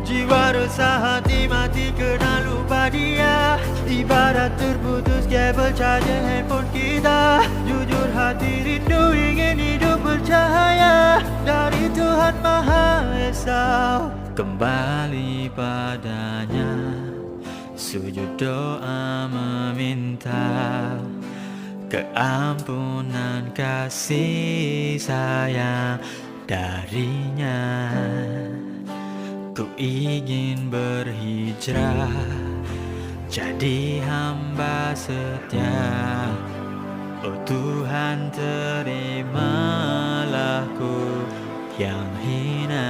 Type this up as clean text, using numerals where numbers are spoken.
Jiwa dosa hati mati kena lupa dia. Ibarat terputus kabel charger handphone kita. Jujur hati rindu ingin hidup bercahaya dari Tuhan Maha Esa. Kembali padanya, sujud doa meminta keampunan kasih sayang darinya. Ku ingin berhijrah jadi hamba setia. Oh Tuhan, terimalah ku yang hina.